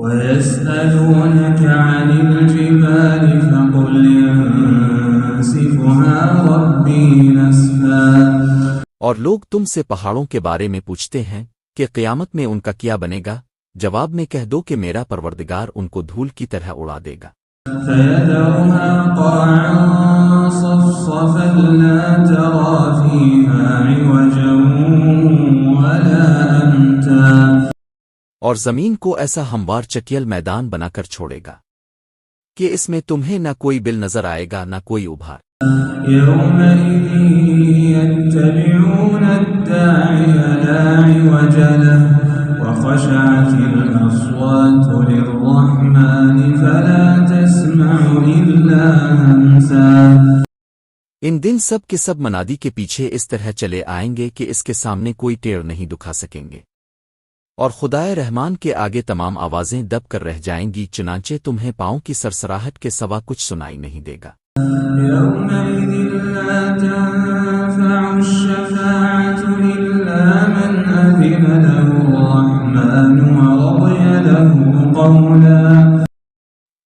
وَيَسْأَلُونَكَ عَنِ الْجِبَالِ فَقُلْ يَنسِفُهَا رَبِّي نَسْفًا۔ اور لوگ تم سے پہاڑوں کے بارے میں پوچھتے ہیں کہ قیامت میں ان کا کیا بنے گا؟ جواب میں کہہ دو کہ میرا پروردگار ان کو دھول کی طرح اڑا دے گا۔ فَيَذَرُهَا قَاعًا صَفْصَفًا لَا تَرَىٰ فِيهَا عِوَجًا وَلَا أَمْتًا۔ اور زمین کو ایسا ہموار چکیل میدان بنا کر چھوڑے گا کہ اس میں تمہیں نہ کوئی بل نظر آئے گا نہ کوئی ابھار۔ يَوْمَئِذٍ يَتَّبِعُونَ الدَّاعِيَ لَا عِوَجَ لَهُ وَخَشَعَتِ الْأَصْوَاتُ لِلرَّحْمَٰنِ فَلَا تَسْمَعُ إِلَّا هَمْسًا۔ ان دن سب کے سب منادی کے پیچھے اس طرح چلے آئیں گے کہ اس کے سامنے کوئی ٹیڑھ نہیں دکھا سکیں گے، اور خدائے رحمان کے آگے تمام آوازیں دب کر رہ جائیں گی، چنانچہ تمہیں پاؤں کی سرسراہٹ کے سوا کچھ سنائی نہیں دے گا۔ يَوْمَئِذٍ لَّا تَنفَعُ الشَّفَاعَةُ إِلَّا مَنْ أَذِنَ لَهُ الرَّحْمَٰنُ وَرَضِيَ لَهُ قَوْلًا۔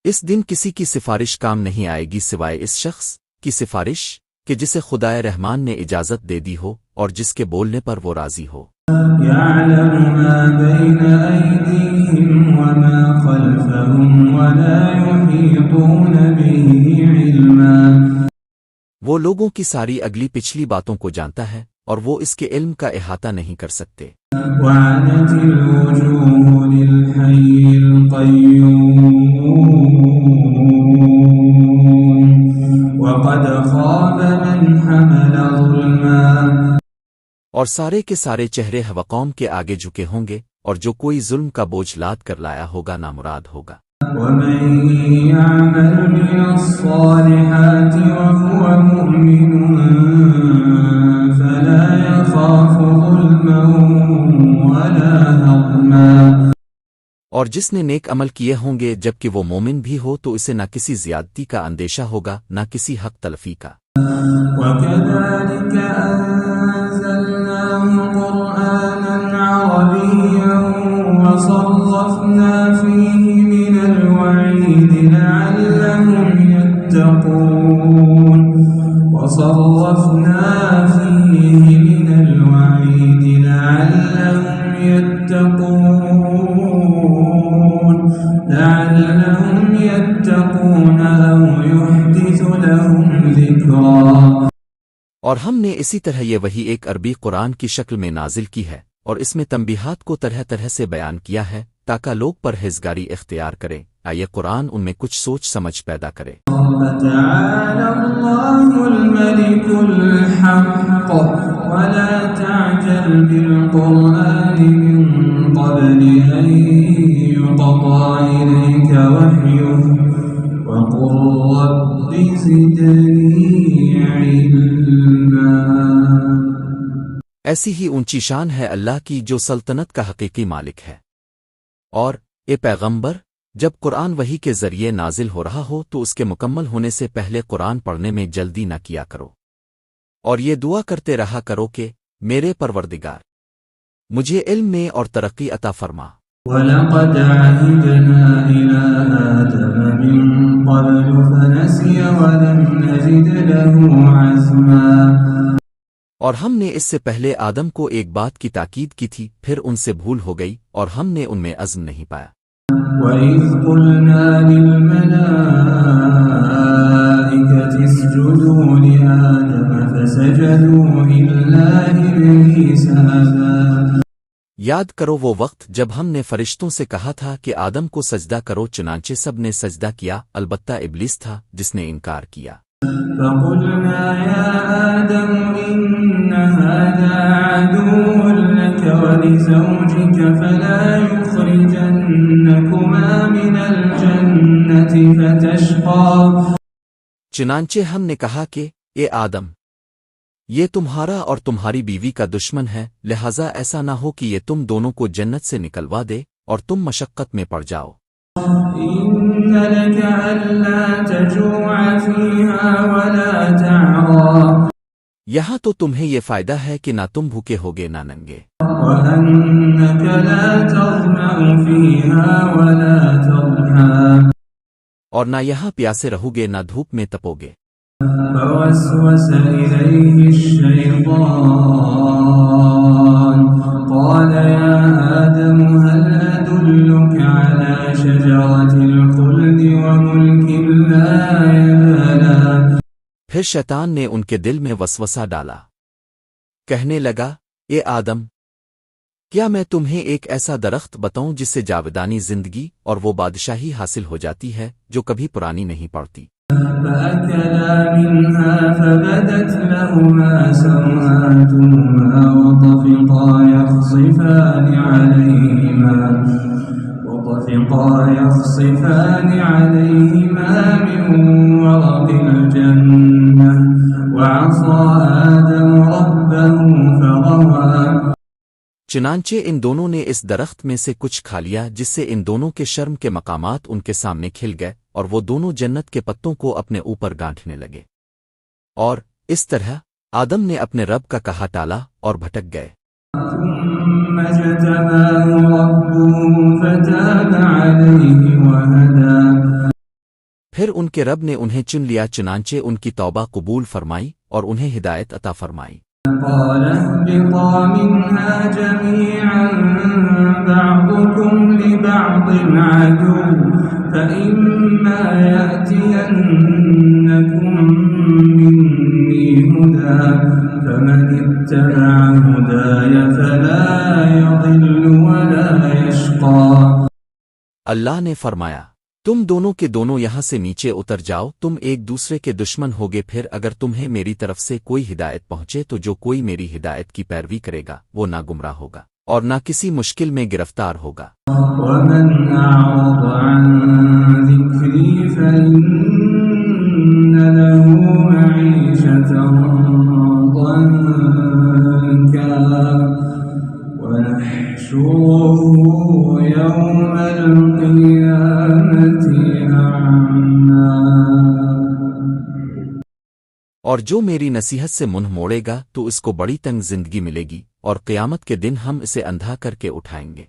اس دن کسی کی سفارش کام نہیں آئے گی سوائے اس شخص کی سفارش کہ جسے خدائے رحمان نے اجازت دے دی ہو اور جس کے بولنے پر وہ راضی ہو۔ يَعْلَمُ مَا بَيْنَ أَيْدِيهِمْ وَمَا خَلْفَهُمْ وَلَا يُحِيطُونَ بِهِ عِلْمًا۔ وہ لوگوں کی ساری اگلی پچھلی باتوں کو جانتا ہے اور وہ اس کے علم کا احاطہ نہیں کر سکتے۔ وَعَنَتِ الْوُجُوهُ لِلْحَيِّ الْقَيُّومِ وَقَدْ خَابَ مَنْ حَمَلَ ظُلْمًا۔ اور سارے کے سارے چہرے ہوا قوم کے آگے جھکے ہوں گے، اور جو کوئی ظلم کا بوجھ لاد کر لایا ہوگا نامراد ہوگا۔ وَمَن يَعْمَلْ مِنَ الصَّالِحَاتِ وَهُوَ مُؤْمِنٌ فَلَا يَخَافُ ظُلْمًا وَلَا هَضْمًا۔ اور جس نے نیک عمل کیے ہوں گے جبکہ وہ مومن بھی ہو تو اسے نہ کسی زیادتی کا اندیشہ ہوگا نہ کسی حق تلفی کا۔ وَكَذَلِكَ أَنزَلْنَاهُ قُرْآنًا عَرَبِيًّا وَصَرَّفْنَا فِيهِ مِنَ الْوَعِيدِ لَعَلَّهُمْ يَتَّقُونَ أَوْ يُحْدِثُ لَهُمْ ذِكْرًا۔ اور ہم نے اسی طرح یہ وحی ایک عربی قرآن کی شکل میں نازل کی ہے، اور اس میں تنبیہات کو طرح طرح سے بیان کیا ہے تاکہ لوگ پرہیزگاری اختیار کریں، یہ قرآن ان میں کچھ سوچ سمجھ پیدا کرے۔ فَتَعَالَى اللَّهُ الْمَلِكُ الْحَقُّ وَلَا تَعْجَلْ بِالْقُرْآنِ مِن قَبْلِ أَن يُقْضَىٰ إِلَيْكَ وَحْيُهُ وَقُل رَّبِّ زِدْنِي عِلْمًا۔ ایسی ہی اونچی شان ہے اللہ کی جو سلطنت کا حقیقی مالک ہے۔ اور اے پیغمبر، جب قرآن وحی کے ذریعے نازل ہو رہا ہو تو اس کے مکمل ہونے سے پہلے قرآن پڑھنے میں جلدی نہ کیا کرو، اور یہ دعا کرتے رہا کرو کہ میرے پروردگار مجھے علم میں اور ترقی عطا فرما۔ وَلَقَدْ عَهِدْنَا إِلَىٰ آدَمَ مِن قَبْلُ فَنَسِيَ وَلَمْ نَجِدْ لَهُ عَزْمًا۔ اور ہم نے اس سے پہلے آدم کو ایک بات کی تاکید کی تھی، پھر ان سے بھول ہو گئی اور ہم نے ان میں عزم نہیں پایا۔ وَإِذْ قُلْنَا لِلْمَلَائِكَةِ اسْجُدُوا لِآدَمَ فَسَجَدُوا إِلَّا إِبْلِيسَ أَبَىٰ۔ یاد کرو وہ وقت جب ہم نے فرشتوں سے کہا تھا کہ آدم کو سجدہ کرو، چنانچہ سب نے سجدہ کیا البتہ ابلیس تھا جس نے انکار کیا۔ فَقُلْنَا يَا آدَمُ إِنَّ هَٰذَا عَدُوٌّ لَّكَ وَلِزَوْجِكَ فَلَا يُخْرِجَنَّكُمَا مِنَ الْجَنَّةِ فَتَشْقَىٰ۔ چنانچہ ہم نے کہا کہ اے آدم، یہ تمہارا اور تمہاری بیوی کا دشمن ہے، لہذا ایسا نہ ہو کہ یہ تم دونوں کو جنت سے نکلوا دے اور تم مشقت میں پڑ جاؤ۔ إِنَّ لَكَ أَلَّا تَجُوعَ فِيهَا وَلَا تَعْرَىٰ۔ یہاں تو تمہیں یہ فائدہ ہے کہ نہ تم بھوکے ہوگے نہ ننگے، وَأَنَّكَ لَا تَظْمَأُ فِيهَا وَلَا اور نہ یہاں پیاسے رہو گے نہ دھوپ میں تپو گے۔ فوسوس إليه الشيطان قال يا آدم هل أدلك على شجرة الخلد وملك لا يبلى۔ پھر شیطان نے ان کے دل میں وسوسہ ڈالا، کہنے لگا، اے آدم، کیا میں تمہیں ایک ایسا درخت بتاؤں جس سے جاودانی زندگی اور وہ بادشاہی حاصل ہو جاتی ہے جو کبھی پرانی نہیں پڑتی؟ فأكلا منها فبدت لهما سوآتهما وطفقا يخصفان عليهما من ورق الجنة وعصى آدم ربه فغوى۔ چنانچہ ان دونوں نے اس درخت میں سے کچھ کھا لیا جس سے ان دونوں کے شرم کے مقامات ان کے سامنے کھل گئے اور وہ دونوں جنت کے پتوں کو اپنے اوپر گانٹھنے لگے، اور اس طرح آدم نے اپنے رب کا کہا ٹالا اور بھٹک گئے۔ ثم اجتباه ربه فتاب عليه وهدى۔ پھر ان کے رب نے انہیں چن لیا، چنانچہ ان کی توبہ قبول فرمائی اور انہیں ہدایت عطا فرمائی۔ قال اهبطا منها جميعا بعضكم لبعض عدو فإما يأتينكم مني هدى فمن اتبع هداي فلا يضل ولا يشقى۔ اللہ نے فرمایا، تم دونوں کے دونوں یہاں سے نیچے اتر جاؤ، تم ایک دوسرے کے دشمن ہوگے، پھر اگر تمہیں میری طرف سے کوئی ہدایت پہنچے تو جو کوئی میری ہدایت کی پیروی کرے گا وہ نہ گمراہ ہوگا اور نہ کسی مشکل میں گرفتار ہوگا۔ ومن أعرض عن ذكري فإن له معيشة ضنكا ونحشره يوم القيامة أعمى۔ اور جو میری نصیحت سے منہ موڑے گا تو اس کو بڑی تنگ زندگی ملے گی، اور قیامت کے دن ہم اسے اندھا کر کے اٹھائیں گے۔